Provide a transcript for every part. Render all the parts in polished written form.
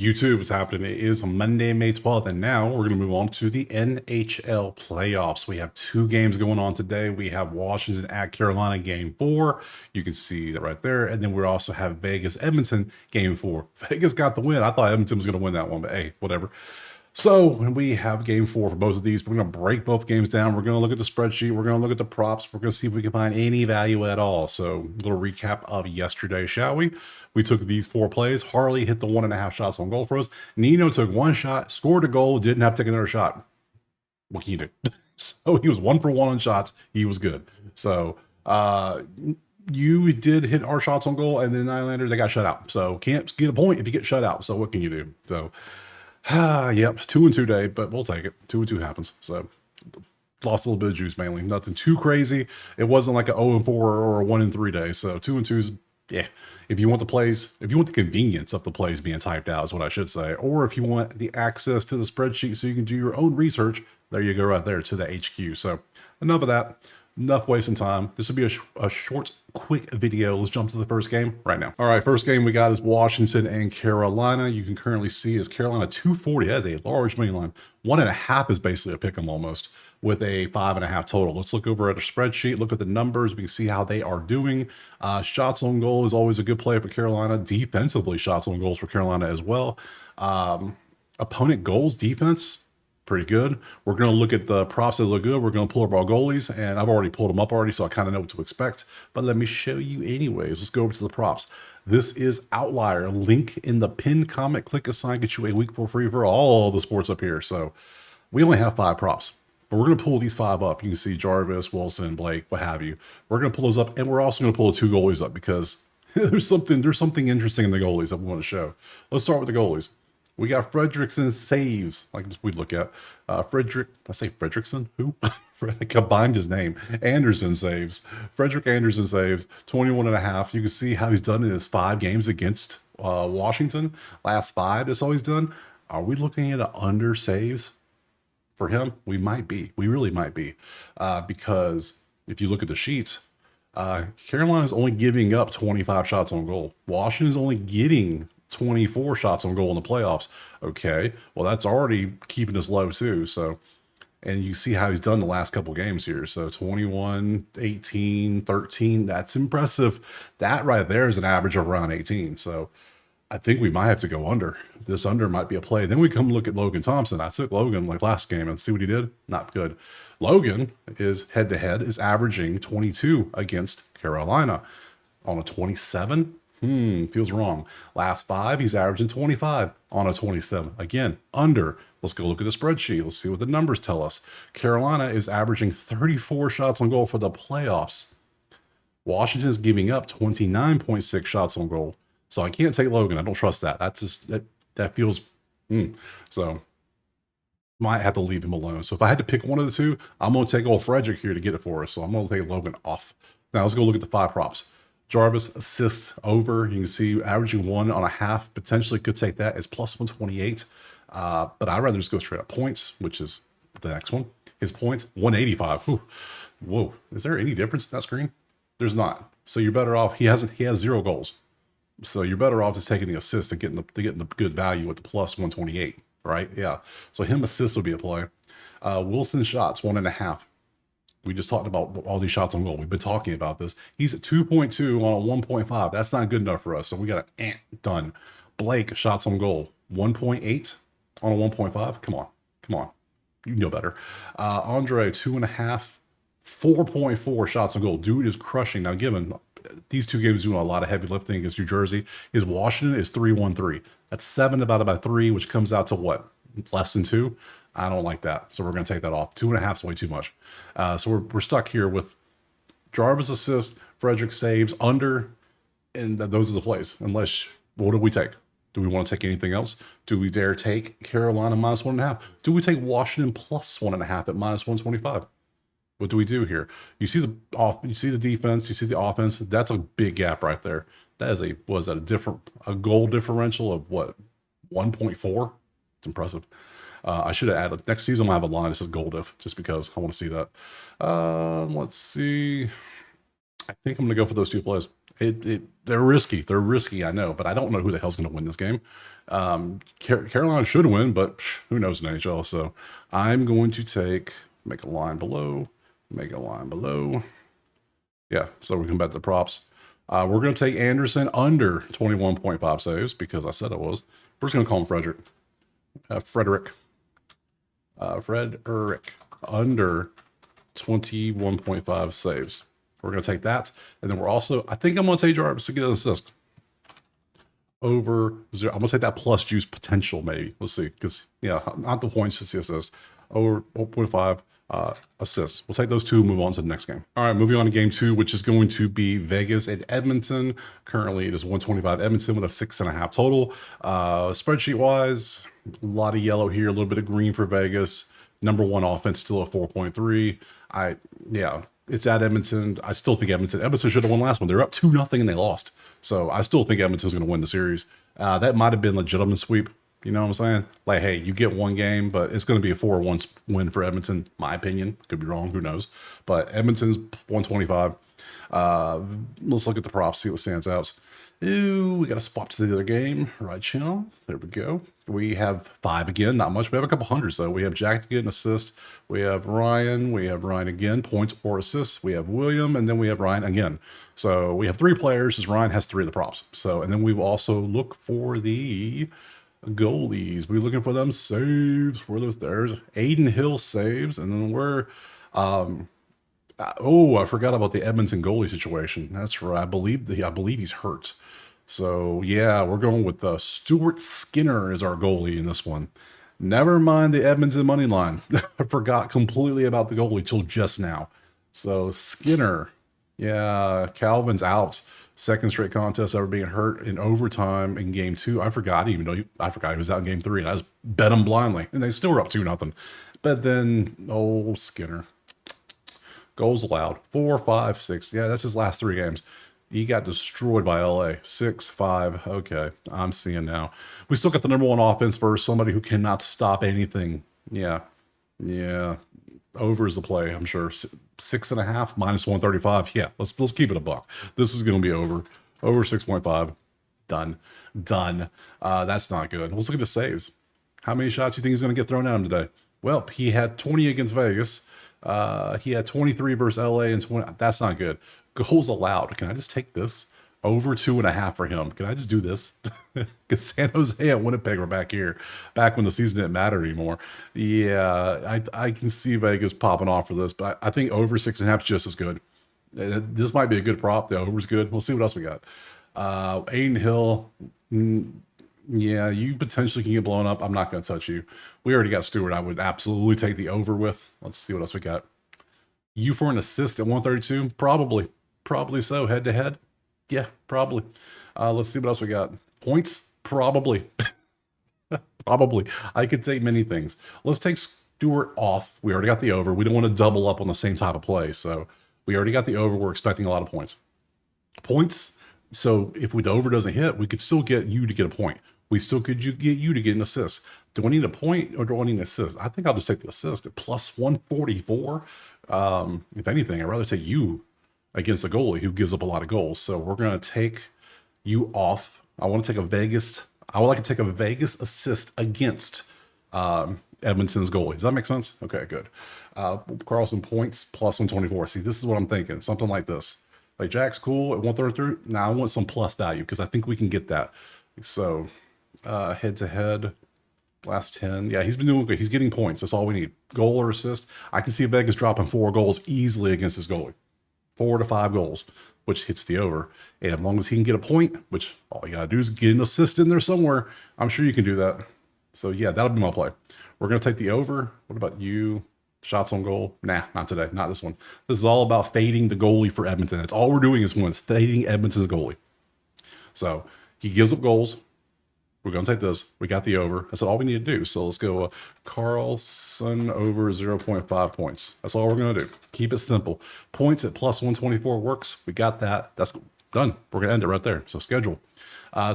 YouTube is happening. It is Monday, May 12th, and now we're going to move on to the NHL playoffs. We have two games going on today. We have Washington at Carolina game 4. You can see that right there. And then we also have Vegas Edmonton game 4. Vegas got the win. I thought Edmonton was going to win that one, but hey, whatever. So we have game 4 for both of these. We're going to break both games down. We're going to look at the spreadsheet. We're going to look at the props. We're going to see if we can find any value at all. So a little recap of yesterday, shall we? We took these 4 plays. Harley hit the 1.5 shots on goal for us. Nino took 1 shot, scored a goal, didn't have to take another shot. What can you do? So he was 1 for 1 on shots. He was good. So you did hit our shots on goal, and then Nylander, they got shut out. So can't get a point if you get shut out. So what can you do? So yep, 2-2 day, but we'll take it. 2-2 happens. So lost a little bit of juice mainly. Nothing too crazy. It wasn't like a 0-4 or a 1-3 day. So 2-2 is, yeah. If you want the plays, if you want the convenience of the plays being typed out is what I should say, or if you want the access to the spreadsheet so you can do your own research, there you go right there to the HQ. So enough of that. Enough wasting time. This will be a short, quick video. Let's jump to the first game right now. All right, first game we got is Washington and Carolina. You can currently see is Carolina 240. That is a large money line. 1.5 is basically a pick 'em almost, with a 5.5 total. Let's look over at a spreadsheet, look at the numbers. We can see how they are doing. Shots on goal is always a good play for Carolina. Defensively, shots on goals for Carolina as well. Opponent goals, defense, pretty good. We're going to look at the props that look good. We're going to pull up our goalies, and I've already pulled them up already, so I kind of know what to expect. But let me show you anyways. Let's go over to the props. This is Outlier. Link in the pinned comment. Click a sign, get you a week for free for all the sports up here. So we only have 5 props, but we're going to pull these 5 up. You can see Jarvis, Wilson, Blake, what have you. We're going to pull those up, and we're also going to pull the 2 goalies up because there's something interesting in the goalies that we want to show. Let's start with the goalies. We got Fredrickson saves, like we look at. Fredrickson? Who? I combined his name. Anderson saves. Frederick Anderson saves 21.5. You can see how he's done in his 5 games against Washington. Last 5, that's all he's done. Are we looking at an under saves for him? We might be. We really might be. Because if you look at the sheets, Carolina's only giving up 25 shots on goal. Washington's only getting 24 shots on goal in the playoffs. Okay, well, that's already keeping us low too. So, and you see how he's done the last couple games here. So 21, 18, 13, that's impressive. That right there is an average of around 18. So I think we might have to go under. This under might be a play. Then we come look at Logan Thompson. I took Logan like last game and see what he did. Not good. Logan is head-to-head, is averaging 22 against Carolina on a 27. Feels wrong. Last 5, he's averaging 25 on a 27. Again, under. Let's go look at the spreadsheet. Let's see what the numbers tell us. Carolina is averaging 34 shots on goal for the playoffs. Washington is giving up 29.6 shots on goal. So I can't take Logan. I don't trust that. That's just that feels so might have to leave him alone. So if I had to pick one of the 2, I'm going to take old Frederick here to get it for us. So I'm going to take Logan off. Now let's go look at the 5 props. Jarvis assists over. You can see averaging 1.5. Potentially could take that as plus 128. But I'd rather just go straight up points, which is the next one. His points, 185. Whew. Whoa. Is there any difference in that screen? There's not. So you're better off. He has 0 goals. So you're better off just taking the assist and getting the good value with the plus 128. Right? Yeah. So him assists would be a play. Wilson shots, 1.5. We just talked about all these shots on goal. We've been talking about this. He's at 2.2 on a 1.5. That's not good enough for us. So we got an done. Blake, shots on goal, 1.8 on a 1.5. Come on. You know better. Andre, 2.5, 4.4 shots on goal. Dude is crushing. Now, given these 2 games doing a lot of heavy lifting against New Jersey, his Washington is 3.13. That's 7 about 3, which comes out to what? Less than 2. I don't like that, so we're going to take that off. 2.5 is way too much. So we're stuck here with Jarvis assist, Frederick saves, under, and those are the plays. Unless, what do we take? Do we want to take anything else? Do we dare take Carolina minus 1.5? Do we take Washington plus 1.5 at minus 125? What do we do here? You see the defense, you see the offense. That's a big gap right there. That is a goal differential of what, 1.4? It's impressive. I should have added next season. I'll have a line that says goal diff just because I want to see that. Let's see. I think I'm going to go for those two plays. They're risky. They're risky, I know, but I don't know who the hell's going to win this game. Carolina should win, but who knows in NHL? So I'm going to make a line below, make a line below. Yeah, so we come back to the props. We're going to take Anderson under 21.5 saves because I said I was. We're just going to call him Frederick. Frederick under 21.5 saves. We're going to take that. And then we're also, I think I'm going to take Jarvis to get an assist. Over 0. I'm going to take that plus juice potential maybe. Let's see. Because, yeah, not the points, just the assist. Over 0.5 assists. We'll take those two and move on to the next game. All right, moving on to game 2, which is going to be Vegas and Edmonton. Currently, it is 125 Edmonton with a 6.5 total. Spreadsheet-wise, a lot of yellow here, a little bit of green for Vegas. Number 1 offense still at 4.3. Yeah, it's at Edmonton. I still think Edmonton should have won last one. They're up 2-0 and they lost. So I still think Edmonton's going to win the series. That might have been a legitimate sweep. You know what I'm saying? Like, hey, you get one game, but it's going to be a 4-1 win for Edmonton, my opinion. Could be wrong. Who knows? But Edmonton's 125. Let's look at the props, see what stands out. Ooh, we got a spot to the other game. Right channel. There we go. We have 5 again. Not much. We have a couple hundreds, though. We have Jack to get an assist. We have Ryan. We have Ryan again. Points or assists. We have William. And then we have Ryan again. So we have 3 players as Ryan has 3 of the props. So, and then we will also look for the goalies. We're looking for them saves. Where there's Aiden Hill saves. And then we're... oh, I forgot about the Edmonton goalie situation. That's right. I believe he's hurt. So yeah, we're going with Stuart Skinner as our goalie in this one. Never mind the Edmonton money line. I forgot completely about the goalie till just now. So Skinner, yeah, Calvin's out. Second straight contest ever being hurt in overtime in game 2. I forgot he was out in game 3, and I just bet him blindly, and they still were up 2-0. But then, oh, Skinner. Goals allowed 4, 5, 6. Yeah, that's his last 3 games. He got destroyed by LA 6-5. Okay, I'm seeing now. We still got the number 1 offense versus somebody who cannot stop anything. Yeah. Over is the play, I'm sure. 6.5 minus 135. Yeah, let's keep it a buck. This is going to be over. Over 6.5. Done. That's not good. Let's look at the saves. How many shots do you think he's going to get thrown at him today? Well, he had 20 against Vegas. He had 23 versus LA and 20. That's not good. Goals allowed. Can I just take this? Over 2.5 for him. Can I just do this? Because San Jose and Winnipeg are back here, back when the season didn't matter anymore. Yeah, I can see Vegas popping off for this, but I think over 6.5 is just as good. This might be a good prop. The over's good. We'll see what else we got. Aiden Hill. Yeah, you potentially can get blown up. I'm not going to touch you. We already got Stewart. I would absolutely take the over with. Let's see what else we got. You for an assist at 132? Probably so. Head to head? Yeah, probably. Let's see what else we got. Points? Probably. Probably. I could take many things. Let's take Stewart off. We already got the over. We don't want to double up on the same type of play. So we already got the over. We're expecting a lot of points. So if the over doesn't hit, we could still get you to get a point. We still could get you to get an assist. Do I need a point or do I need an assist? I think I'll just take the assist at plus 144. If anything, I'd rather take you against a goalie who gives up a lot of goals. So we're going to take you off. I would like to take a Vegas assist against Edmonton's goalie. Does that make sense? Okay, good. Carlson points plus 124. See, this is what I'm thinking. Something like this. Like Jack's cool at 133. Now I want some plus value because I think we can get that. So head to head, last 10. Yeah, he's been doing good. He's getting points. That's all we need. Goal or assist. I can see Vegas dropping 4 goals easily against his goalie. 4 to 5 goals, which hits the over. And as long as he can get a point, which all you gotta do is get an assist in there somewhere, I'm sure you can do that. So yeah, that'll be my play. We're gonna take the over. What about you? Shots on goal? Nah, not today. Not this one. This is all about fading the goalie for Edmonton. That's all we're doing is fading Edmonton's goalie. So he gives up goals. We're going to take this. We got the over. That's all we need to do. So let's go Carlson over 0.5 points. That's all we're going to do. Keep it simple. Points at plus 124 works. We got that. That's done. We're going to end it right there. So schedule.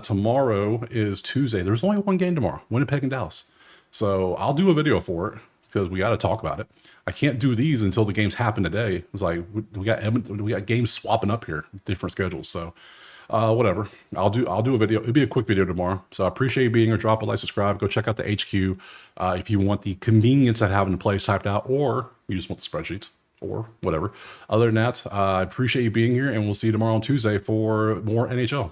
Tomorrow is Tuesday. There's only one game tomorrow. Winnipeg and Dallas. So I'll do a video for it. because we got to talk about it. I can't do these until the games happen today. It's like we got games swapping up here, different schedules. So whatever. I'll do a video. It'll be a quick video tomorrow. So I appreciate you being here. Drop a like, subscribe. Go check out the HQ if you want the convenience of having the plays typed out, or you just want the spreadsheets, or whatever. Other than that, I appreciate you being here, and we'll see you tomorrow on Tuesday for more NHL.